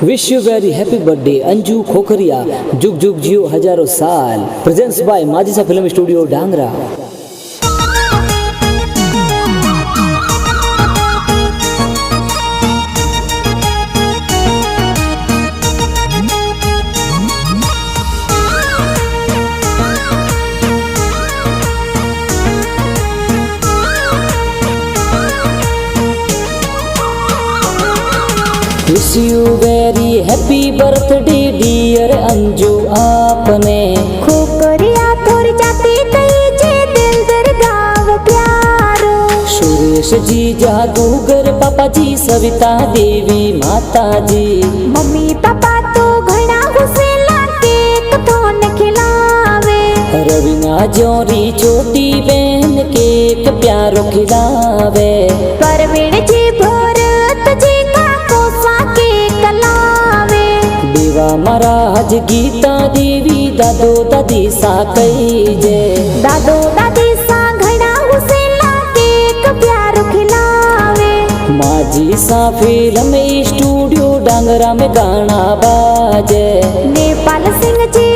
Wish you very happy birthday Anju Khokhariya, जुग जुग जियो हजारों साल। Presents by Majisa film studio Dangra. Wish you very happy birthday dear Anju आपने। खोकरिया थोड़ी जाती कही जे दिल दर गाव प्यारो। सुरेश जी जादूगर, पापा जी सविता देवी माता जी। मम्मी पापा तो घना घुसेला केक थोन खिलावे। रवीना जोरी छोटी बहन केक प्यारो खिलावे। परवीन जी भरत जी महाराज गीता देवी दादो दादी सा कही जे। दादो दादी सा घड़ा हुसेला केक प्यारो खिलावे। माजी सा फिल्म स्टूडियो डांगरा में गाना बाजे। नेपाल सिंह जी